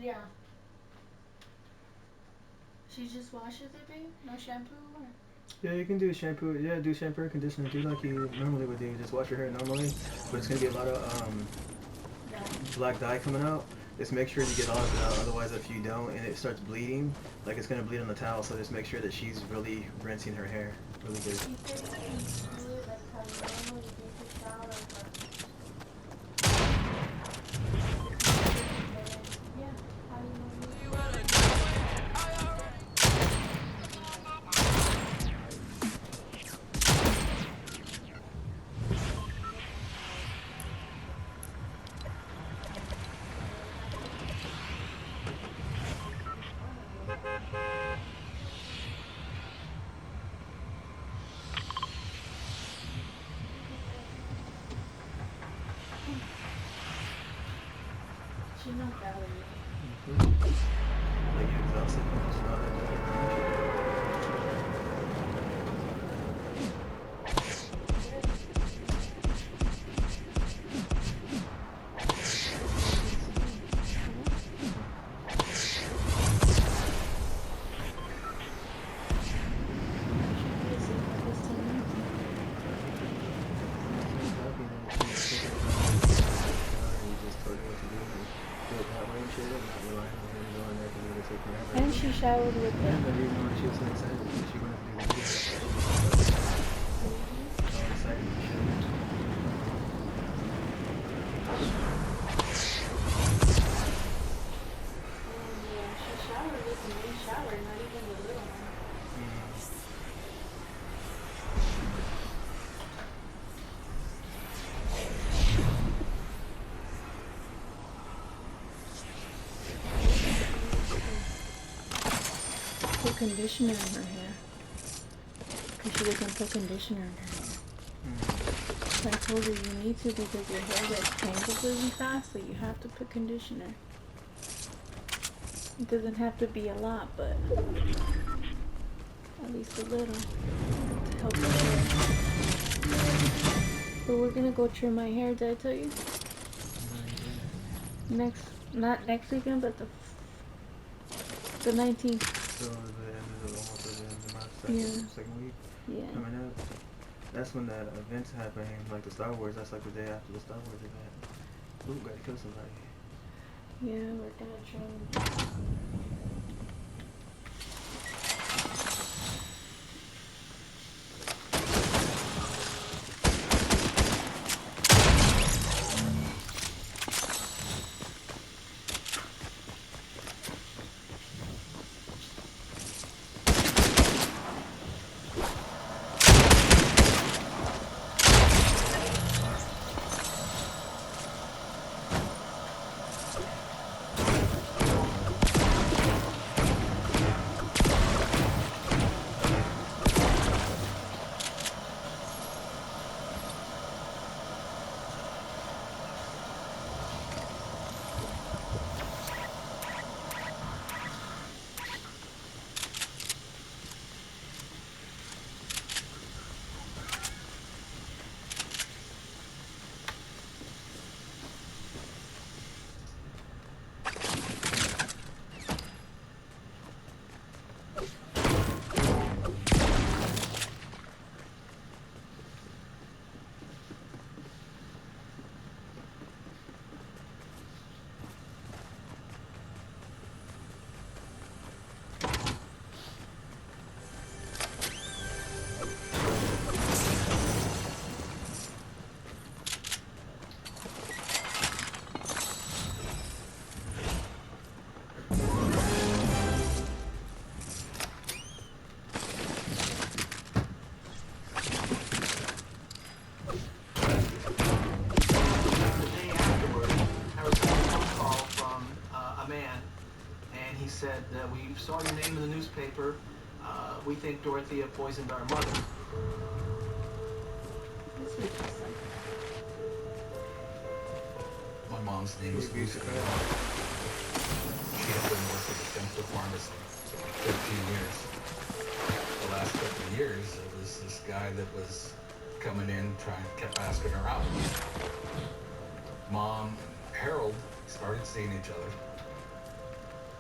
Yeah. She just washes it, babe? No shampoo? Or? Yeah, you can do shampoo. Yeah, do shampoo and conditioner. Do like you normally would do. Just wash your hair normally, but it's gonna be a lot of black dye coming out. Just make sure you get all of it out. Otherwise, if you don't and it starts bleeding, like it's gonna bleed on the towel. So just make sure that she's really rinsing her hair really good. She said you can do it like how you normally do your shower, yeah, how you normally do it. She's not that way. Like you exhausted from just not And she showered with yeah, them. but you know she was so excited that she wanted to do the video. So excited to show it. Yeah, she showered with the main shower, not even the little one. Put conditioner in her hair. Because she doesn't put conditioner in her hair. So I told her you need to because your hair gets tangled really fast, so you have to put conditioner. It doesn't have to be a lot, but at least a little to help the hair. But we're gonna go trim my hair, did I tell you? Not next weekend, but the 19th. So the end of almost the end of the month, Yeah. second week Yeah. coming up. That's when the events happen, like the Star Wars. That's like the day after the Star Wars event. Ooh, gotta kill somebody. Yeah, we're gonna try. Said, we saw your name in the newspaper. We think Dorothea poisoned our mother. My mom's name is Lucy. She had been working at a chemical pharmacy for 15 years. The last couple of years, it was this guy that was coming in, kept asking her out. Mom and Harold started seeing each other.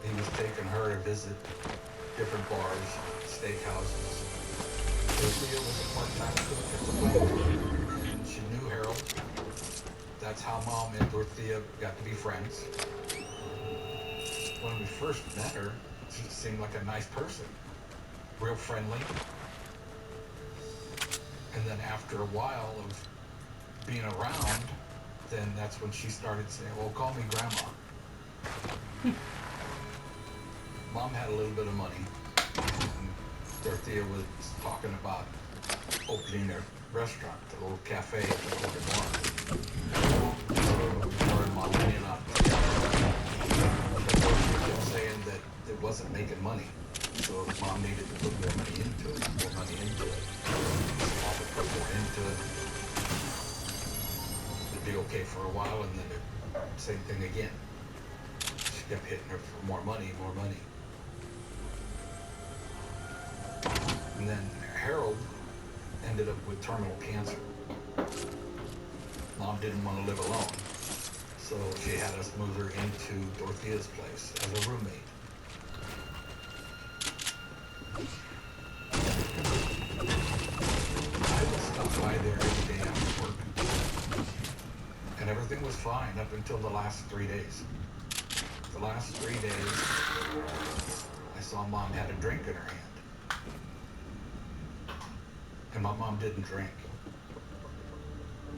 He was taking her to visit different bars, steakhouses. Dorothea was a part-time cook at the plant, and she knew Harold. That's how Mom and Dorothea got to be friends. When we first met her, she seemed like a nice person, real friendly. And then after a while of being around, then that's when she started saying, well, call me Grandma. Mom had a little bit of money, and Dorothea was talking about opening a restaurant, a little cafe at the corner bar. So her and Mom went in on it together. But Dorothea kept saying that it wasn't making money, so Mom needed to put more money into it. Mom would put more into it. It'd be okay for a while, and then same thing again. She kept hitting her for more money, more money. And then Harold ended up with terminal cancer. Mom didn't want to live alone, so she had us move her into Dorothea's place as a roommate. I would stop by there every day after work, and everything was fine up until the last 3 days. The last 3 days, I saw Mom had a drink in her hand. And my mom didn't drink.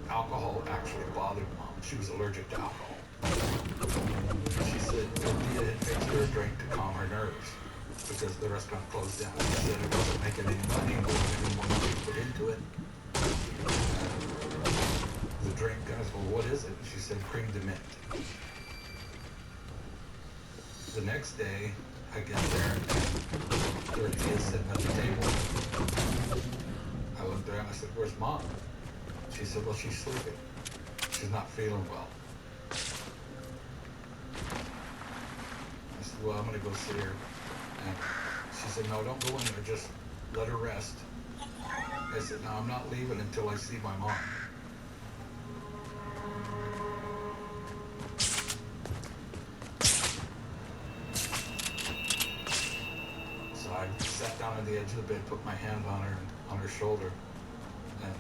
Alcohol actually bothered Mom. She was allergic to alcohol. She said Dorothea had fixed her a drink to calm her nerves because the restaurant closed down. She said it wasn't making any money, there wasn't any more money to put into it. The drink, I said, well, what is it? She said cream de mint. The next day, I get there, and Dorothea's sitting at the table. I went there and I said, where's Mom? She said, well, she's sleeping. She's not feeling well. I said, well, I'm going to go see her. And she said, no, don't go in there. Just let her rest. I said, no, I'm not leaving until I see my mom. So I sat down on the edge of the bed, put my hand on her shoulder, and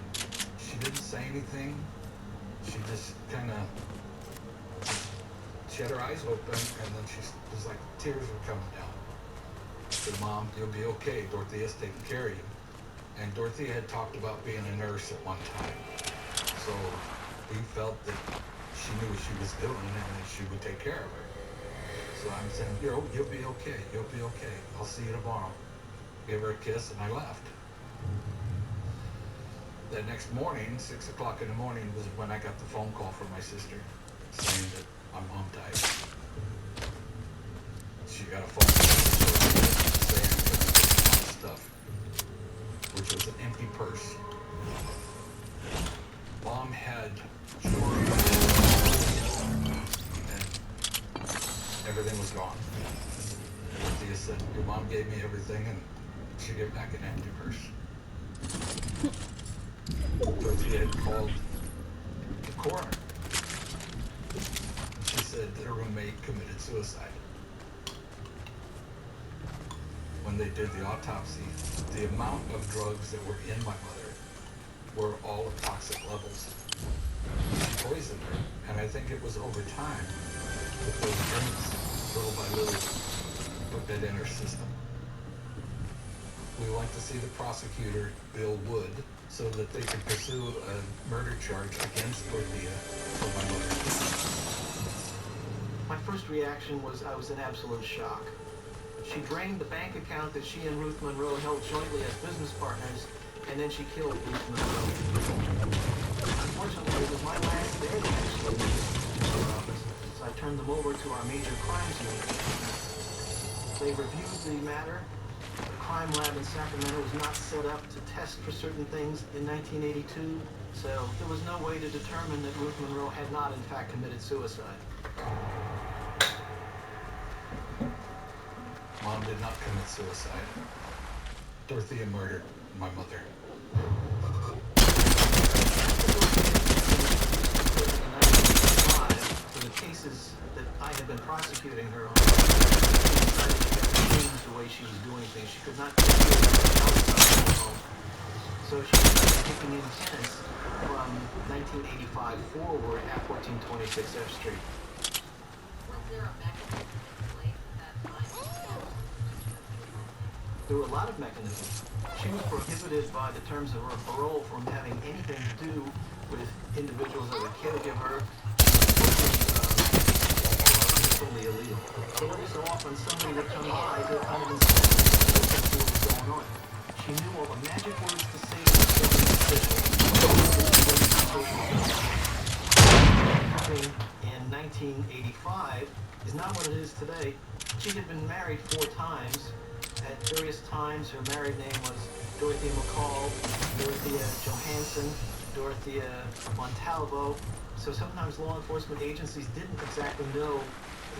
didn't say anything. She just kind of, she had her eyes open, and then she was like, tears were coming down. I said, Mom, you'll be okay. Dorothea's taking care of you. And Dorothea had talked about being a nurse at one time. So we felt that she knew what she was doing and that she would take care of her. So I'm saying, you'll be okay. You'll be okay. I'll see you tomorrow. Gave her a kiss, and I left. The next morning, 6 o'clock in the morning, was when I got the phone call from my sister saying that my mom died. She got a phone call saying stuff, which was an empty purse. Mom had and everything was gone. Thea said, your mom gave me everything, and she gave back an empty purse. Dorothea had called the coroner. She said that her roommate committed suicide. When they did the autopsy, the amount of drugs that were in my mother were all at toxic levels. She poisoned her, and I think it was over time that those drinks, little by little, put that in her system. We went to see the prosecutor, Bill Wood, so that they could pursue a murder charge against Dorothea for my mother. My first reaction was I was in absolute shock. She drained the bank account that she and Ruth Monroe held jointly as business partners, and then she killed Ruth Monroe. Unfortunately, it was my last day actually in her office, so I turned them over to our major crimes unit. They reviewed the matter. The crime lab in Sacramento was not set up to test for certain things in 1982, so there was no way to determine that Ruth Monroe had not in fact committed suicide. Mom did not commit suicide. Dorothea murdered my mother. For the cases that I had been prosecuting her on, she decided to change the way she was doing things. She could not take care of outside the home. So she started taking in tenants from 1985 forward at 1426 F Street. Was there a mechanism in place at that time? There were a lot of mechanisms. She was prohibited by the terms of her parole from having anything to do with individuals as a caregiver. Totally illegal. So every so often somebody would come by to kind of inspect what was going on. She knew all the magic words to say to the building in 1985 is not what it is today. She had been married 4 times. At various times, her married name was Dorothea McCall, Dorothea Johansson, Dorothea Montalvo. So sometimes law enforcement agencies didn't exactly know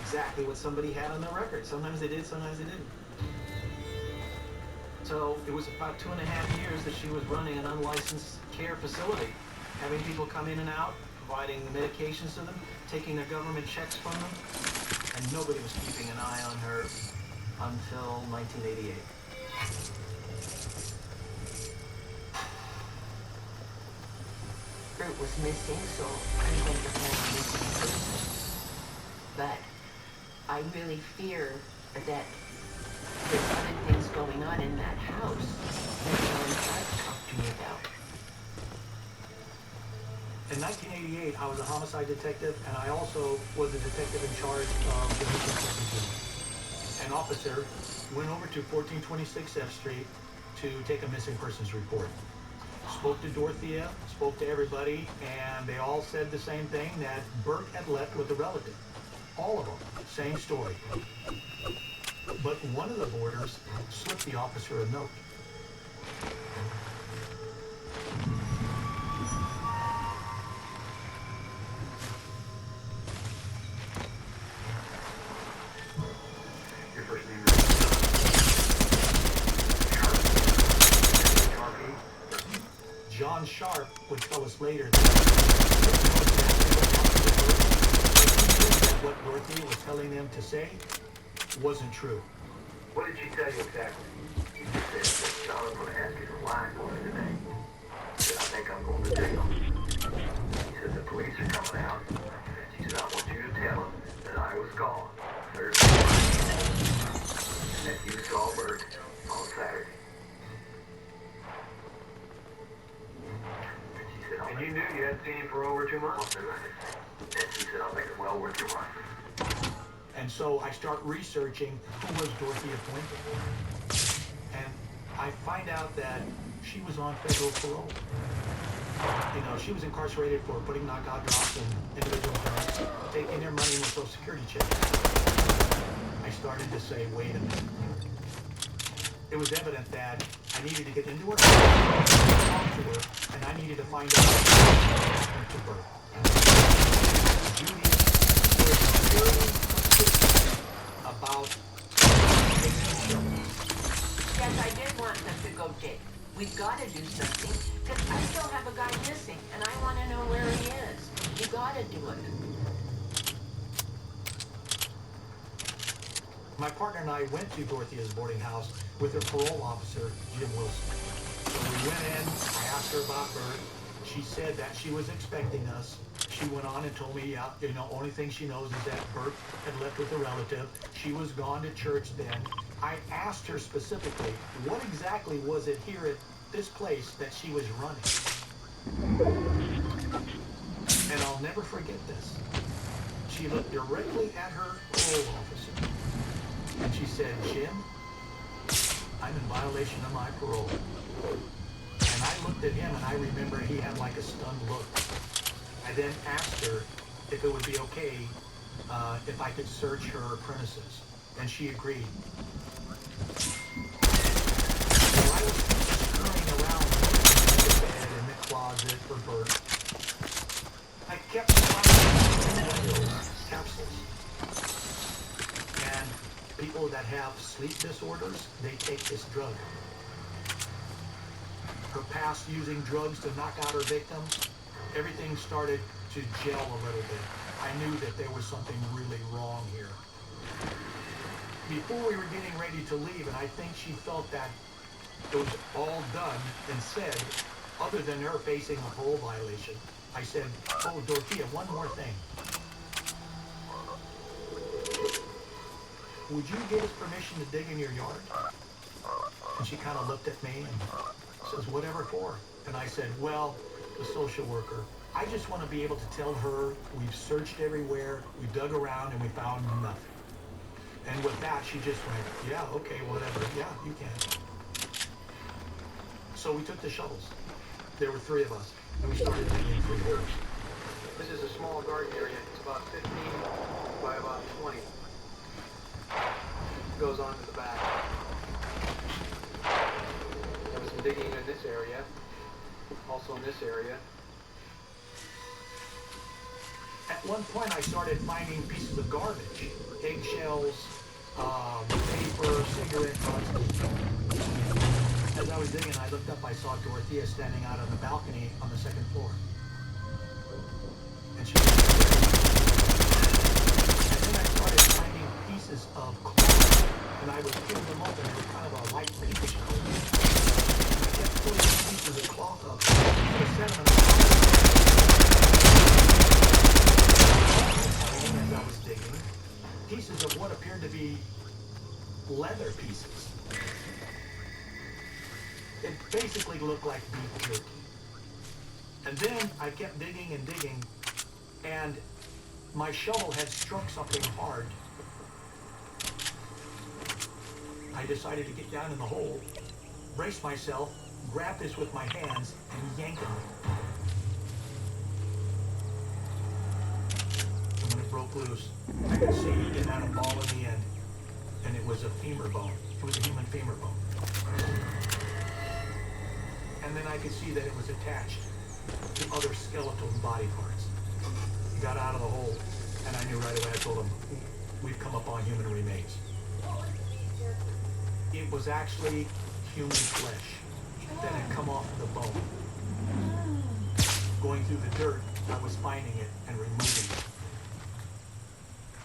exactly what somebody had on their record. Sometimes they did, sometimes they didn't. So it was about 2.5 years that she was running an unlicensed care facility, having people come in and out, providing medications to them, taking their government checks from them, and nobody was keeping an eye on her until 1988. Fruit was missing, so I went to find a missing person. But I really fear that there's other things going on in that house that John tried to talk to me about. In 1988, I was a homicide detective, and I also was a detective in charge of the missing persons unit. An officer went over to 1426 F Street to take a missing persons report. Spoke to Dorothea, spoke to everybody, and they all said the same thing, that Burke had left with a relative. All of them, same story. But one of the boarders slipped the officer a note. Your first name is John Sharp would tell us later that what Dorothea was telling them to say wasn't true. What did she tell you exactly? She just said, John, I'm going to ask you some lines for me today. She said, I think I'm going to jail. said the police are coming out. She said, I want you to tell them that I was gone Thursday night, and that you saw Bert on Saturday. She said, and you knew you hadn't seen him for over 2 months. And she said, I'll make it well worth your while. And so I start researching who was Dorothea Puente. And I find out that she was on federal parole. You know, she was incarcerated for putting knockout drops in individual homes, taking their money in a Social Security check. I started to say, wait a minute. It was evident that I needed to get into her, talk to her, and I needed to find out what happened to her. Judy was very persistent about taking shovels. Yes, I did want them to go dig. We've got to do something, because I still have a guy missing, and I want to know where he is. You got to do it. My partner and I went to Dorothea's boarding house with her parole officer, Jim Wilson. So we went in, I asked her about Bert. She said that she was expecting us. She went on and told me, yeah, you know, only thing she knows is that Bert had left with a relative. She was gone to church then. I asked her specifically, what exactly was it here at this place that she was running? And I'll never forget this. She looked directly at her parole officer. And she said, Jim, I'm in violation of my parole. And I looked at him and I remember he had like a stunned look. I then asked her if it would be okay if I could search her premises. And she agreed. So I was scurrying around the bed in the closet for Bert. I kept finding capsules. And people that have sleep disorders, they take this drug. Her past using drugs to knock out her victims, everything started to gel a little bit. I knew that there was something really wrong here. Before we were getting ready to leave, and I think she felt that it was all done and said, other than her facing a parole violation, I said, oh, Dorothea, one more thing. Would you give us permission to dig in your yard? And she kind of looked at me and says, whatever for? And I said, well, the social worker, I just want to be able to tell her we've searched everywhere, we dug around, and we found nothing. And with that, she just went, yeah, okay, whatever. Yeah, you can. So we took the shovels. There were 3 of us, and we started digging through the holes. This is a small garden area. It's about 15 by about 20. Goes on to the back. There was some digging in this area, also in this area. At one point, I started finding pieces of garbage, eggshells, paper, cigarette butts. As I was digging, I looked up, I saw Dorothea standing out on the balcony on the 2nd floor. And she was and then I started finding pieces of cloth, and I was putting them up, and they were kind of a light pinkish color. And I kept pulling pieces of cloth up, and I was setting them as I was digging, pieces of what appeared to be leather pieces. It basically looked like beef jerky. And then I kept digging and digging, and my shovel had struck something hard. I decided to get down in the hole, brace myself, grab this with my hands, and yank it. And when it broke loose, I could see it had a ball in the end, and it was a femur bone. It was a human femur bone. And then I could see that it was attached to other skeletal body parts. He got out of the hole, and I knew right away. I told him, we've come upon human remains. It was actually human flesh that had come off the bone. Going through the dirt, I was finding it and removing it.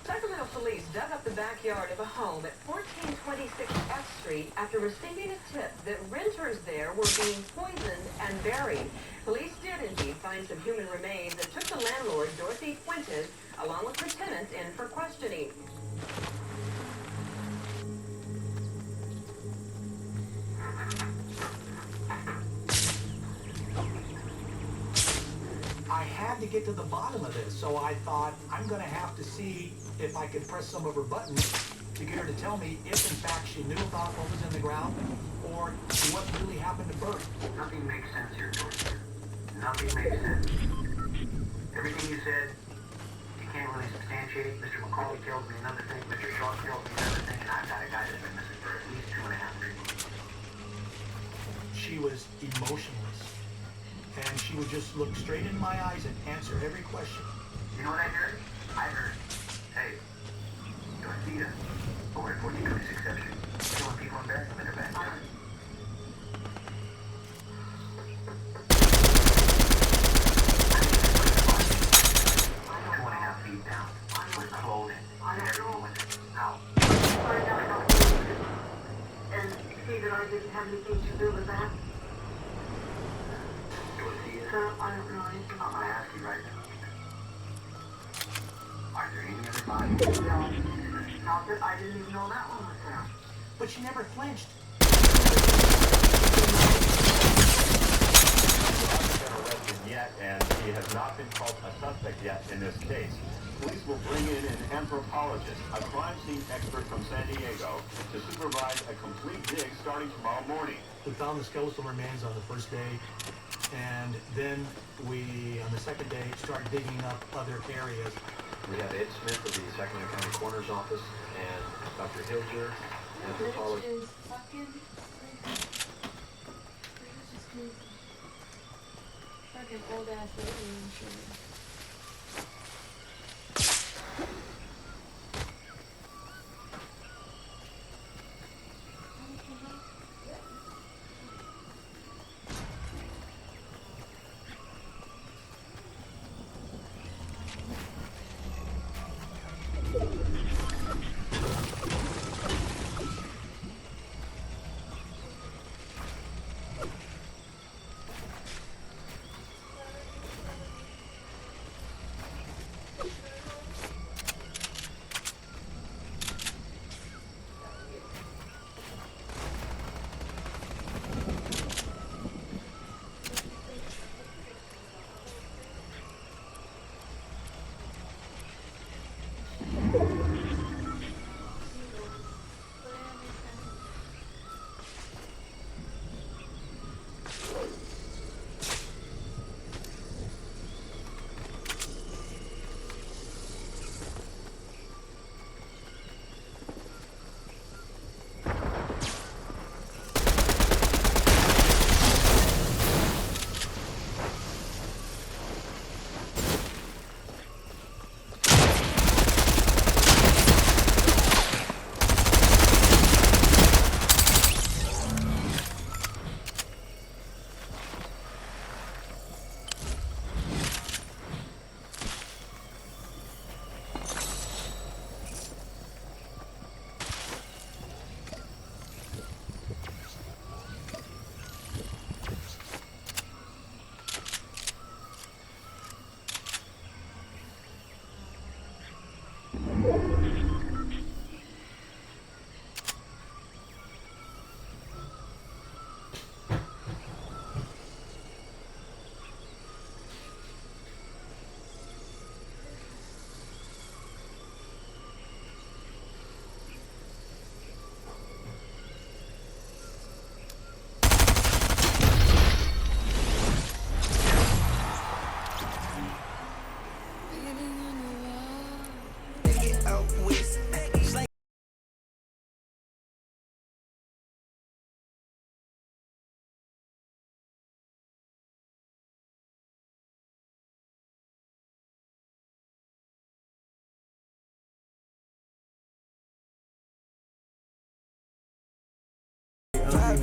Sacramento police dug up the backyard of a home at 1426 F Street after receiving a tip that renters there were being poisoned and buried. Police did indeed find some human remains and took the escort Dorothy Fuentes along with her tenants in for questioning. I had to get to the bottom of this, so I thought I'm going to have to see if I could press some of her buttons to get her to tell me if in fact she knew about what was in the ground or what really happened to Bert. Nothing makes sense here, George. Nothing makes sense. Everything you said, you can't really substantiate. Mr. McCauley tells me another thing, Mr. Shaw tells me another thing, and I've got a guy that's been missing for at least 2.5 weeks. She was emotionless, and she would just look straight in my eyes and answer every question. You know what I heard? I heard, hey, Dorothea, over at 1426 F Street, killing people and burying them in her backyard. 2.5 feet down, with clothing, and everything was out. Find out about it and see that I didn't have anything to do with that. Dorothea, So I don't know anything I'm about gonna that. ask you right now. Are there any other bodies? No, not that I didn't even know that one was there. But she never flinched. Arrested yet, and he has not been called a suspect yet in this case. Police will bring in an anthropologist, a crime scene expert from San Diego, to supervise a complete dig starting tomorrow morning. We found the skeletal remains on the first day, and then we, on the second day, started digging up other areas. We have Ed Smith of the Sacramento County Coroner's Office and Dr. Hilger, anthropologist. Bitch is fucking fucking old ass lady and shit.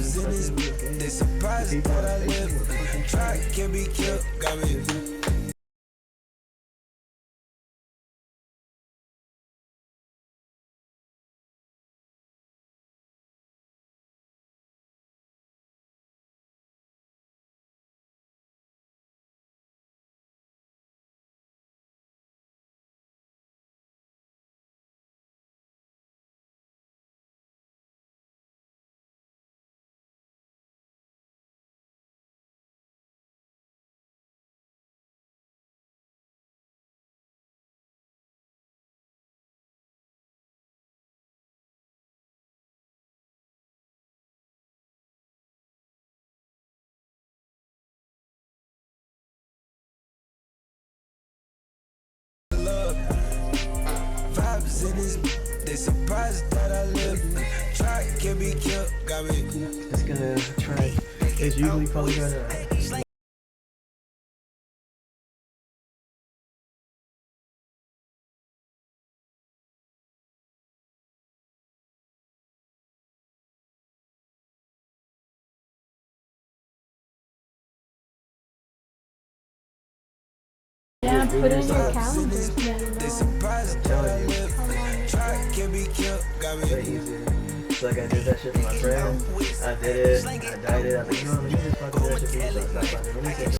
They surprised that I live. Try can't be killed. Got me. in this. They surprised that I live. Try can be killed. Got me. Just gonna try. It's usually probably gonna. Yeah, put in your calendar so you know. I'm telling you. Way easier. So like I did that shit for my friend. I did it. I dyed it. I was like, no, let me just fucking do that shit for you. So I stopped by. Let me see.